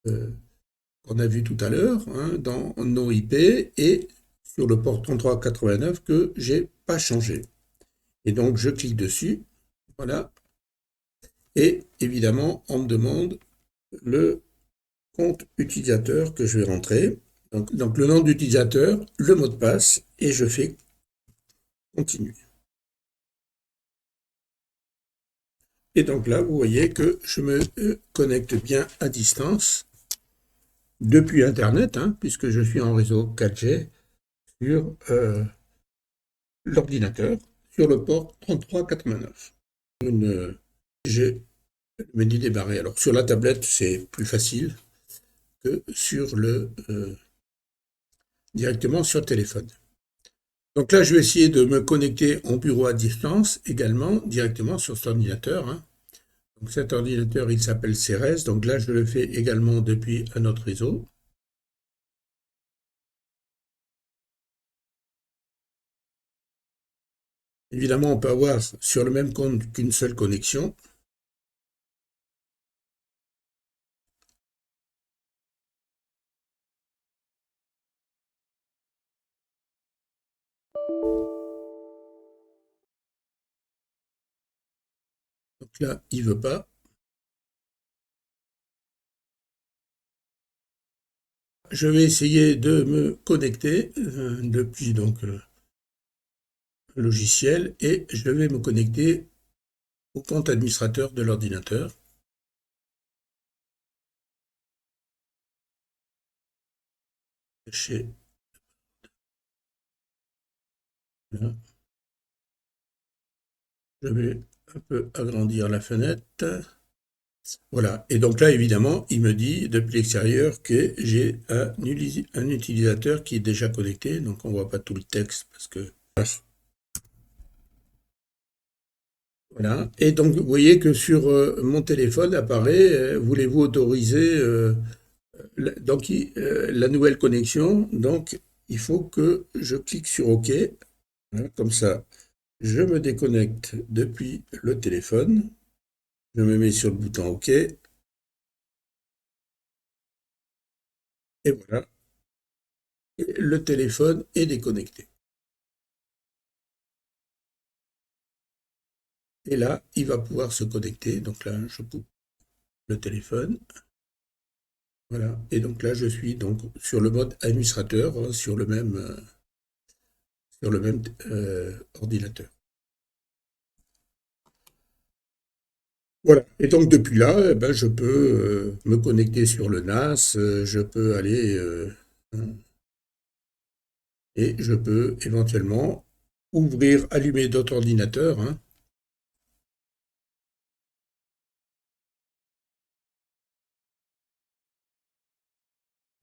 qu'on a vu tout à l'heure, hein, dans nos IP et sur le port 3389 que j'ai pas changé. Et donc je clique dessus, voilà, et évidemment on me demande le compte utilisateur que je vais rentrer. Donc le nom d'utilisateur, le mot de passe, et je fais continuer. Et donc là, vous voyez que je me connecte bien à distance depuis Internet, hein, puisque je suis en réseau 4G sur l'ordinateur, sur le port 3389. J'ai le menu démarré. Alors sur la tablette, c'est plus facile que sur directement sur le téléphone. Donc là, je vais essayer de me connecter en bureau à distance également, directement sur cet ordinateur, hein. Donc cet ordinateur, il s'appelle Ceres. Donc là, je le fais également depuis un autre réseau. Évidemment, on peut avoir sur le même compte qu'une seule connexion. Donc là, il ne veut pas. Je vais essayer de me connecter depuis donc le logiciel et je vais me connecter au compte administrateur de l'ordinateur. Chez là. Je vais un peu agrandir la fenêtre. Voilà. Et donc là, évidemment, il me dit depuis l'extérieur que j'ai un utilisateur qui est déjà connecté. Donc on ne voit pas tout le texte parce que... Voilà. Et donc vous voyez que sur mon téléphone apparaît, voulez-vous autoriser la nouvelle connexion? Donc il faut que je clique sur OK. Voilà, comme ça, je me déconnecte depuis le téléphone. Je me mets sur le bouton OK. Et voilà. Et le téléphone est déconnecté. Et là, il va pouvoir se connecter. Donc là, je coupe le téléphone. Voilà. Et donc là, je suis donc sur le mode administrateur, hein, sur le même ordinateur. Voilà. Et donc depuis là, eh ben, je peux me connecter sur le NAS, je peux aller et je peux éventuellement ouvrir, allumer d'autres ordinateurs, hein.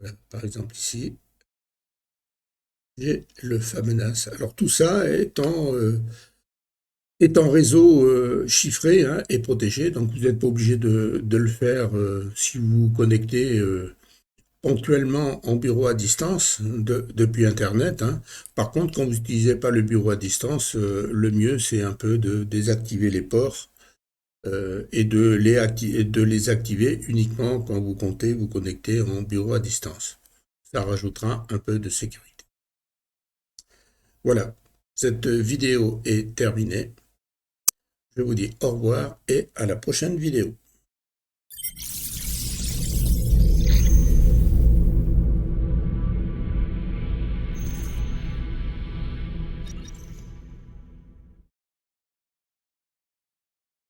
Voilà, par exemple ici, j'ai le fameux NAS. Alors tout ça est en réseau chiffré, hein, et protégé, donc vous n'êtes pas obligé de le faire si vous vous connectez ponctuellement en bureau à distance depuis Internet, hein. Par contre, quand vous n'utilisez pas le bureau à distance, le mieux c'est un peu de désactiver les ports et de les activer uniquement quand vous comptez vous connecter en bureau à distance. Ça rajoutera un peu de sécurité. Voilà, cette vidéo est terminée. Je vous dis au revoir et à la prochaine vidéo.